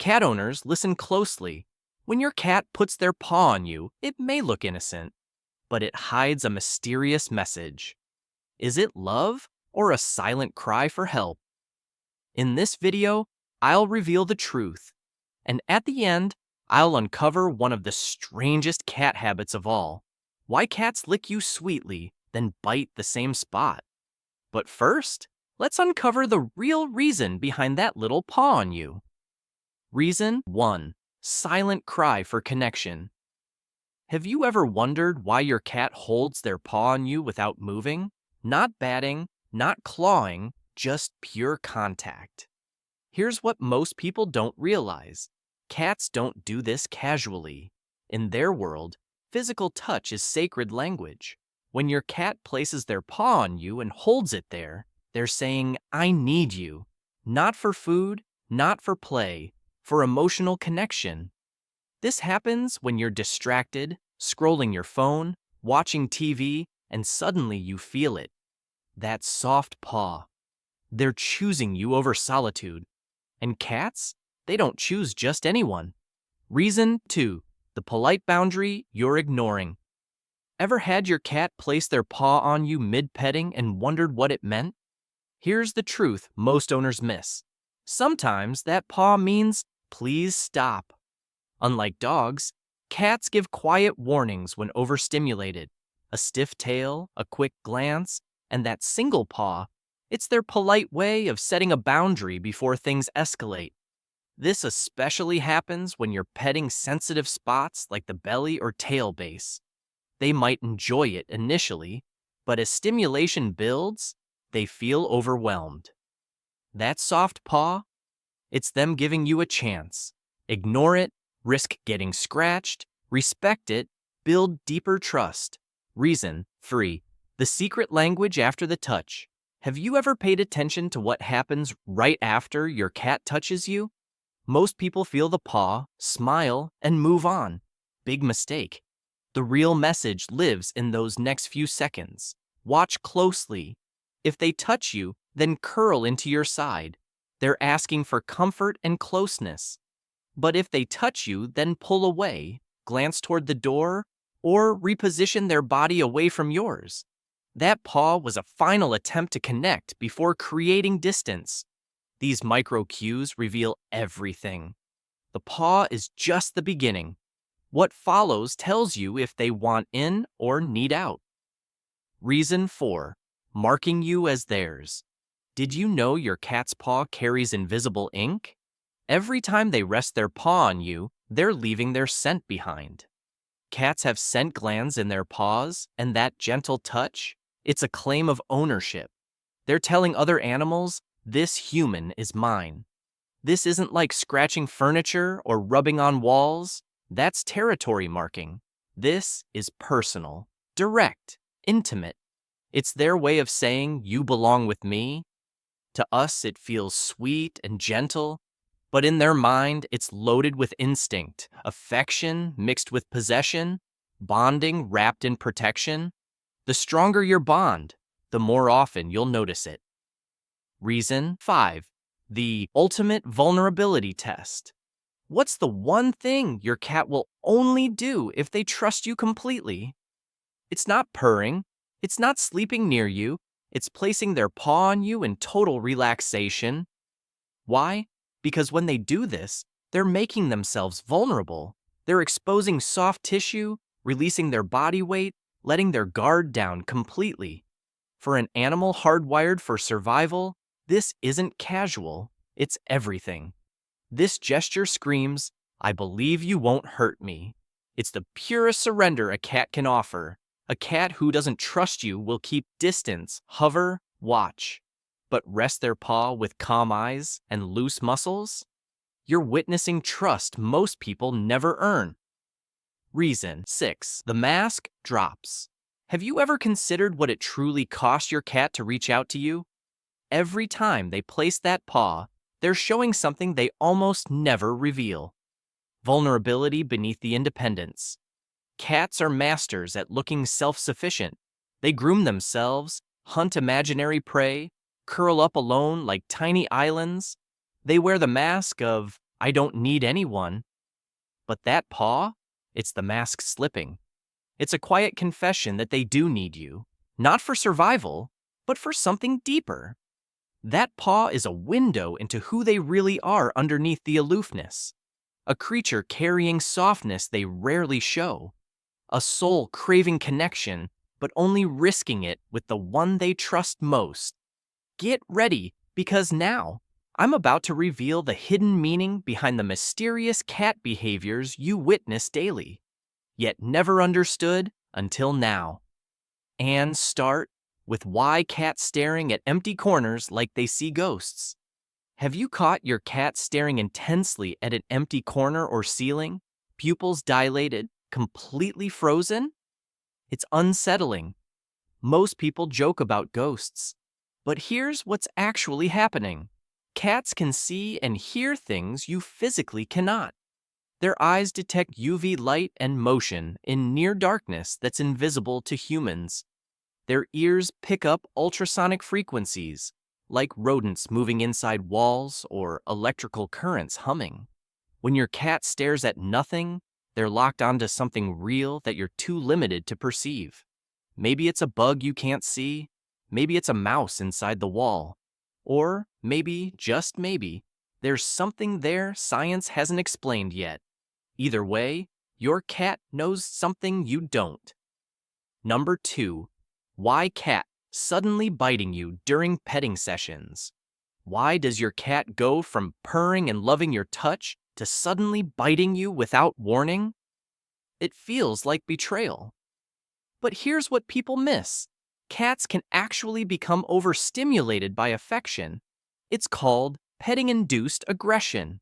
Cat owners, listen closely. When your cat puts their paw on you, it may look innocent, but it hides a mysterious message. Is it love or a silent cry for help? In this video, I'll reveal the truth, and at the end, I'll uncover one of the strangest cat habits of all: why cats lick you sweetly, then bite the same spot. But first, let's uncover the real reason behind that little paw on you. Reason 1. Silent cry for connection. Have you ever wondered why your cat holds their paw on you without moving? Not batting, not clawing, just pure contact. Here's what most people don't realize. Cats don't do this casually. In their world, physical touch is sacred language. When your cat places their paw on you and holds it there, they're saying, "I need you." Not for food, not for play, for emotional connection. This happens when you're distracted, scrolling your phone, watching TV, and suddenly you feel it. That soft paw. They're choosing you over solitude. And cats? They don't choose just anyone. Reason 2. The polite boundary you're ignoring. Ever had your cat place their paw on you mid-petting and wondered what it meant? Here's the truth most owners miss. Sometimes that paw means, "Please stop." Unlike dogs, cats give quiet warnings when overstimulated. A stiff tail, a quick glance, and that single paw, it's their polite way of setting a boundary before things escalate. This especially happens when you're petting sensitive spots like the belly or tail base. They might enjoy it initially, but as stimulation builds, they feel overwhelmed. That soft paw, it's them giving you a chance. Ignore it, risk getting scratched, respect it, build deeper trust. Reason 3. The secret language after the touch. Have you ever paid attention to what happens right after your cat touches you? Most people feel the paw, smile, and move on. Big mistake. The real message lives in those next few seconds. Watch closely. If they touch you, then curl into your side. They're asking for comfort and closeness. But if they touch you, then pull away, glance toward the door, or reposition their body away from yours. That paw was a final attempt to connect before creating distance. These micro cues reveal everything. The paw is just the beginning. What follows tells you if they want in or need out. Reason 4. Marking you as theirs. Did you know your cat's paw carries invisible ink? Every time they rest their paw on you, they're leaving their scent behind. Cats have scent glands in their paws, and that gentle touch, it's a claim of ownership. They're telling other animals, "This human is mine." This isn't like scratching furniture or rubbing on walls. That's territory marking. This is personal, direct, intimate. It's their way of saying, "You belong with me." To us, it feels sweet and gentle, but in their mind, it's loaded with instinct, affection mixed with possession, bonding wrapped in protection. The stronger your bond, the more often you'll notice it. Reason 5. The ultimate vulnerability test. What's the one thing your cat will only do if they trust you completely? It's not purring, it's not sleeping near you, it's placing their paw on you in total relaxation. Why? Because when they do this, they're making themselves vulnerable. They're exposing soft tissue, releasing their body weight, letting their guard down completely. For an animal hardwired for survival, this isn't casual, it's everything. This gesture screams, "I believe you won't hurt me." It's the purest surrender a cat can offer. A cat who doesn't trust you will keep distance, hover, watch. But rest their paw with calm eyes and loose muscles? You're witnessing trust most people never earn. Reason 6. The mask drops. Have you ever considered what it truly costs your cat to reach out to you? Every time they place that paw, they're showing something they almost never reveal. Vulnerability beneath the independence. Cats are masters at looking self-sufficient. They groom themselves, hunt imaginary prey, curl up alone like tiny islands. They wear the mask of, I don't need anyone. But that paw, it's the mask slipping. It's a quiet confession that they do need you, not for survival, but for something deeper. That paw is a window into who they really are underneath the aloofness. A creature carrying softness they rarely show. A soul craving connection, but only risking it with the one they trust most. Get ready, because now, I'm about to reveal the hidden meaning behind the mysterious cat behaviors you witness daily, yet never understood until now. And start with why cats staring at empty corners like they see ghosts. Have you caught your cat staring intensely at an empty corner or ceiling, pupils dilated, completely frozen? It's unsettling. Most people joke about ghosts. But here's what's actually happening. Cats can see and hear things you physically cannot. Their eyes detect UV light and motion in near darkness that's invisible to humans. Their ears pick up ultrasonic frequencies, like rodents moving inside walls or electrical currents humming. When your cat stares at nothing, they're locked onto something real that you're too limited to perceive. Maybe it's a bug you can't see, maybe it's a mouse inside the wall, or maybe, just maybe, there's something there science hasn't explained yet. Either way, your cat knows something you don't. Number 2. Why cat suddenly biting you during petting sessions? Why does your cat go from purring and loving your touch to suddenly biting you without warning? It feels like betrayal. But here's what people miss. Cats can actually become overstimulated by affection. It's called petting-induced aggression.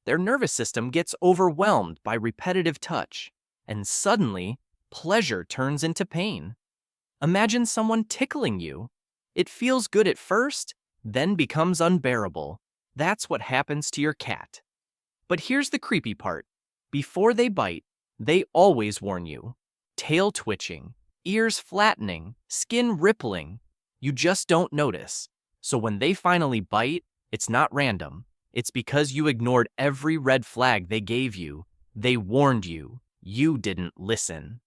Their nervous system gets overwhelmed by repetitive touch, and suddenly, pleasure turns into pain. Imagine someone tickling you. It feels good at first, then becomes unbearable. That's what happens to your cat. But here's the creepy part. Before they bite, they always warn you. Tail twitching, ears flattening, skin rippling. You just don't notice. So when they finally bite, it's not random. It's because you ignored every red flag they gave you. They warned you. You didn't listen.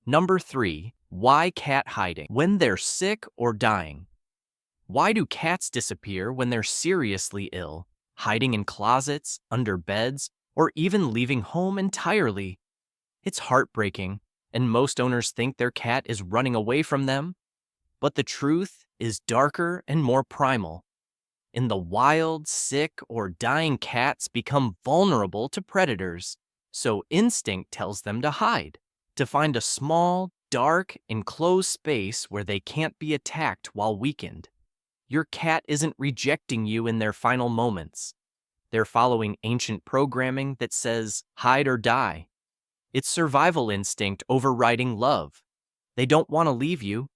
Number 3. Why cat hiding? When they're sick or dying. Why do cats disappear when they're seriously ill, hiding in closets, under beds, or even leaving home entirely? It's heartbreaking, and most owners think their cat is running away from them. But the truth is darker and more primal. In the wild, sick, or dying cats become vulnerable to predators, so instinct tells them to hide, to find a small, dark, enclosed space where they can't be attacked while weakened. Your cat isn't rejecting you in their final moments. They're following ancient programming that says, hide or die. It's survival instinct overriding love. They don't want to leave you.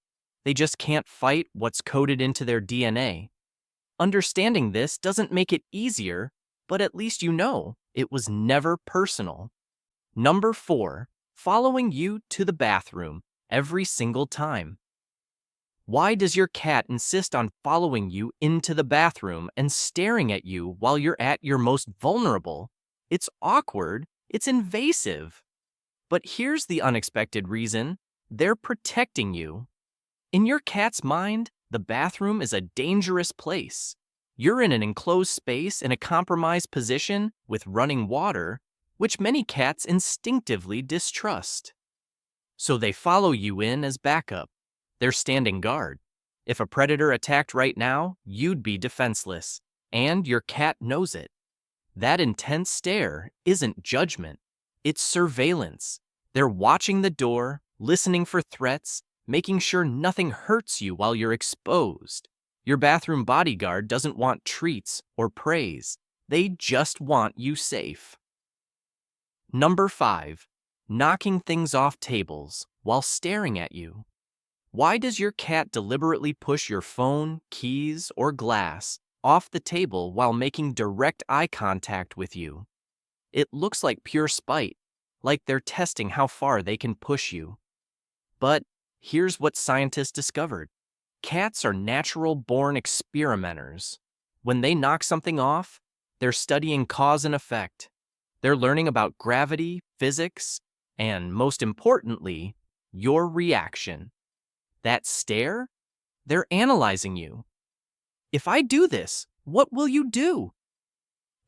They just can't fight what's coded into their DNA. Understanding this doesn't make it easier, but at least you know it was never personal. Number 4. Following you to the bathroom every single time. Why does your cat insist on following you into the bathroom and staring at you while you're at your most vulnerable? It's awkward. It's invasive. But here's the unexpected reason. They're protecting you. In your cat's mind, the bathroom is a dangerous place. You're in an enclosed space in a compromised position with running water, which many cats instinctively distrust. So they follow you in as backup. They're standing guard. If a predator attacked right now, you'd be defenseless, and your cat knows it. That intense stare isn't judgment. It's surveillance. They're watching the door, listening for threats, making sure nothing hurts you while you're exposed. Your bathroom bodyguard doesn't want treats or praise. They just want you safe. Number 5. Knocking things off tables while staring at you. Why does your cat deliberately push your phone, keys, or glass off the table while making direct eye contact with you? It looks like pure spite, like they're testing how far they can push you. But here's what scientists discovered. Cats are natural-born experimenters. When they knock something off, They're studying cause and effect. They're learning about gravity, physics, and most importantly, your reaction. That stare? They're analyzing you. If I do this, what will you do?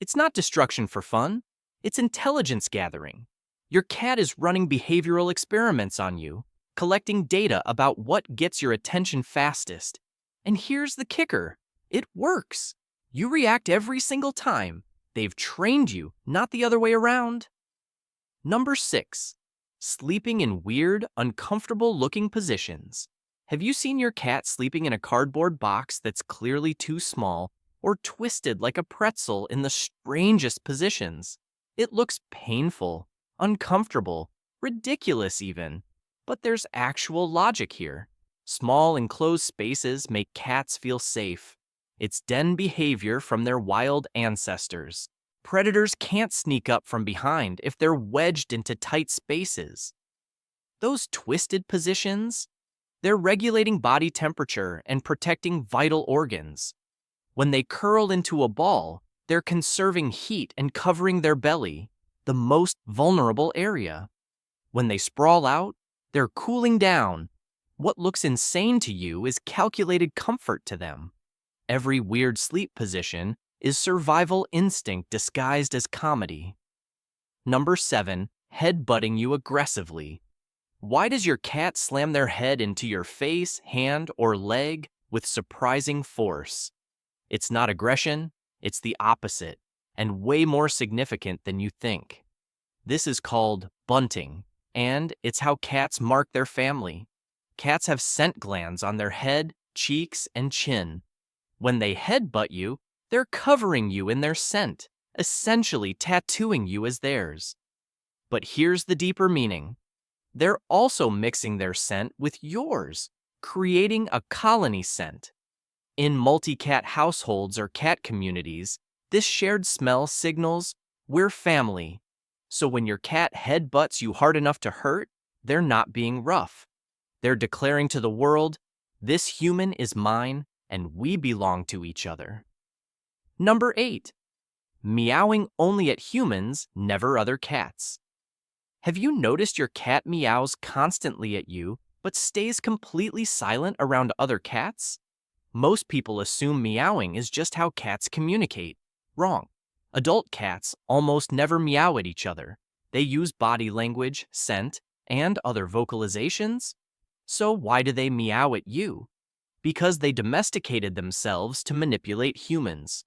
It's not destruction for fun. It's intelligence gathering. Your cat is running behavioral experiments on you, collecting data about what gets your attention fastest. And here's the kicker. It works. You react every single time. They've trained you, not the other way around. Number 6. Sleeping in weird, uncomfortable-looking positions. Have you seen your cat sleeping in a cardboard box that's clearly too small or twisted like a pretzel in the strangest positions? It looks painful, uncomfortable, ridiculous even. But there's actual logic here. Small enclosed spaces make cats feel safe. It's den behavior from their wild ancestors. Predators can't sneak up from behind if they're wedged into tight spaces. Those twisted positions? They're regulating body temperature and protecting vital organs. When they curl into a ball, they're conserving heat and covering their belly, the most vulnerable area. When they sprawl out, they're cooling down. What looks insane to you is calculated comfort to them. Every weird sleep position is survival instinct disguised as comedy. Number 7, head-butting you aggressively. Why does your cat slam their head into your face, hand, or leg with surprising force? It's not aggression, it's the opposite, and way more significant than you think. This is called bunting, and it's how cats mark their family. Cats have scent glands on their head, cheeks, and chin. When they headbutt you, they're covering you in their scent, essentially tattooing you as theirs. But here's the deeper meaning. They're also mixing their scent with yours, creating a colony scent. In multi-cat households or cat communities, this shared smell signals, we're family. So when your cat headbutts you hard enough to hurt, they're not being rough. They're declaring to the world, this human is mine and we belong to each other. Number 8. Meowing only at humans, never other cats. Have you noticed your cat meows constantly at you, but stays completely silent around other cats? Most people assume meowing is just how cats communicate. Wrong. Adult cats almost never meow at each other. They use body language, scent, and other vocalizations. So why do they meow at you? Because they domesticated themselves to manipulate humans.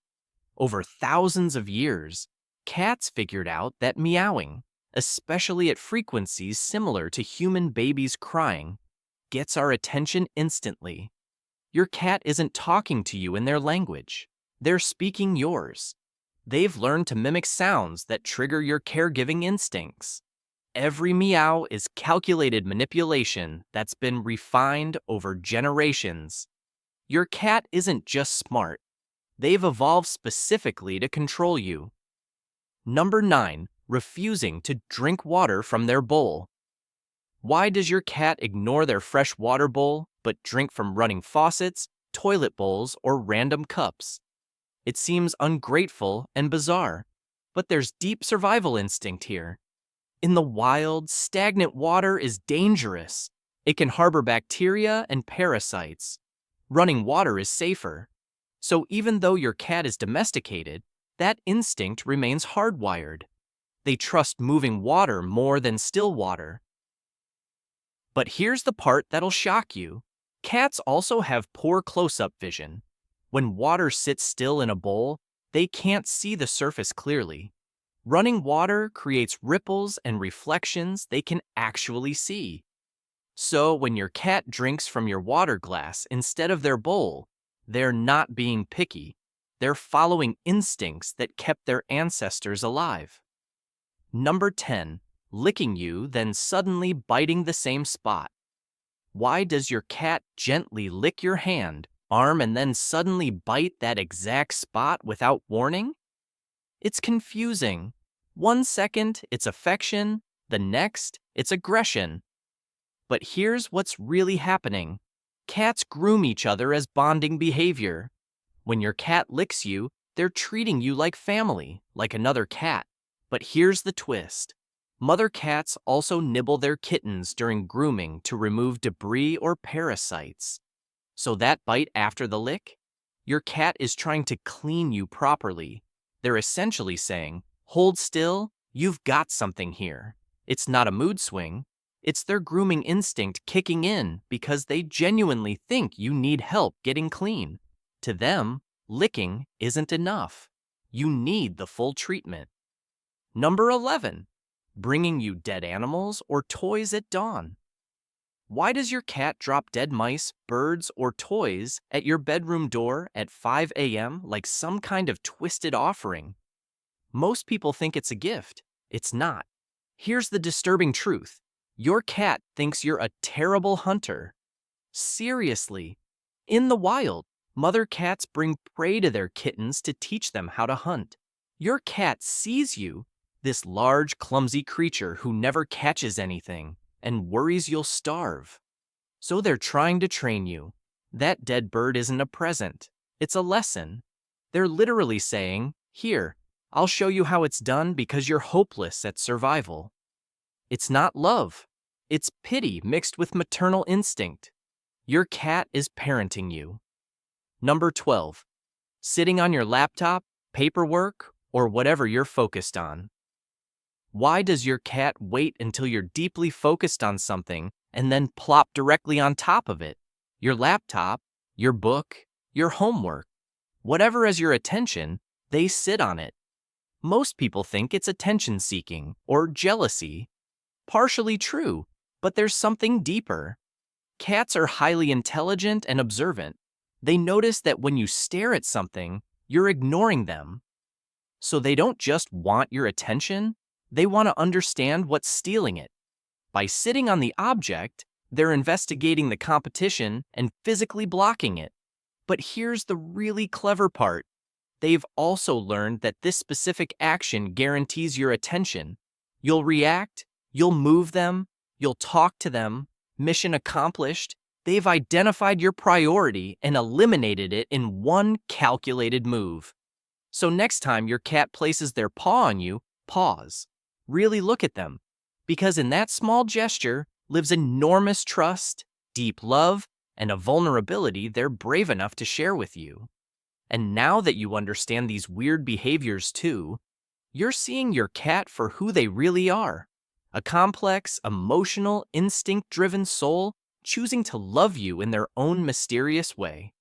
Over thousands of years, cats figured out that meowing, especially at frequencies similar to human babies crying, gets our attention instantly. Your cat isn't talking to you in their language. They're speaking yours. They've learned to mimic sounds that trigger your caregiving instincts. Every meow is calculated manipulation that's been refined over generations. Your cat isn't just smart. They've evolved specifically to control you. Number 9, refusing to drink water from their bowl. Why does your cat ignore their fresh water bowl but drink from running faucets, toilet bowls, or random cups? It seems ungrateful and bizarre, but there's deep survival instinct here. In the wild, stagnant water is dangerous. It can harbor bacteria and parasites. Running water is safer. So even though your cat is domesticated, that instinct remains hardwired. They trust moving water more than still water. But here's the part that'll shock you. Cats also have poor close-up vision. When water sits still in a bowl, they can't see the surface clearly. Running water creates ripples and reflections they can actually see. So when your cat drinks from your water glass instead of their bowl, they're not being picky. They're following instincts that kept their ancestors alive. Number 10. Licking you, then suddenly biting the same spot. Why does your cat gently lick your hand, arm, and then suddenly bite that exact spot without warning? It's confusing. 1 second, it's affection. The next, it's aggression. But here's what's really happening. Cats groom each other as bonding behavior. When your cat licks you, They're treating you like family, like another cat. But here's the twist. Mother cats also nibble their kittens during grooming to remove debris or parasites. So that bite after the lick? Your cat is trying to clean you properly. They're essentially saying, hold still, you've got something here. It's not a mood swing. It's their grooming instinct kicking in because they genuinely think you need help getting clean. To them, licking isn't enough. You need the full treatment. Number 11. Bringing you dead animals or toys at dawn. Why does your cat drop dead mice, birds, or toys at your bedroom door at 5 a.m. like some kind of twisted offering? Most people think it's a gift. It's not. Here's the disturbing truth. Your cat thinks you're a terrible hunter. Seriously. In the wild, mother cats bring prey to their kittens to teach them how to hunt. Your cat sees you, this large, clumsy creature who never catches anything, and worries you'll starve. So they're trying to train you. That dead bird isn't a present. It's a lesson. They're literally saying, here, I'll show you how it's done because you're hopeless at survival. It's not love. It's pity mixed with maternal instinct. Your cat is parenting you. Number 12. Sitting on your laptop, paperwork, or whatever you're focused on. Why does your cat wait until you're deeply focused on something and then plop directly on top of it? Your laptop, your book, your homework. Whatever has your attention, they sit on it. Most people think it's attention-seeking or jealousy. Partially true, but there's something deeper. Cats are highly intelligent and observant. They notice that when you stare at something, you're ignoring them. So they don't just want your attention, they want to understand what's stealing it. By sitting on the object, they're investigating the competition and physically blocking it. But here's the really clever part. They've also learned that this specific action guarantees your attention. You'll react, you'll move them, you'll talk to them. Mission accomplished. They've identified your priority and eliminated it in one calculated move. So next time your cat places their paw on you, pause. Really look at them. Because in that small gesture lives enormous trust, deep love, and a vulnerability they're brave enough to share with you. And now that you understand these weird behaviors too, you're seeing your cat for who they really are. A complex, emotional, instinct-driven soul choosing to love you in their own mysterious way.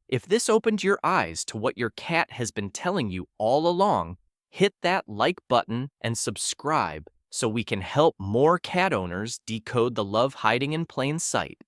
If this opened your eyes to what your cat has been telling you all along, hit that like button and subscribe so we can help more cat owners decode the love hiding in plain sight.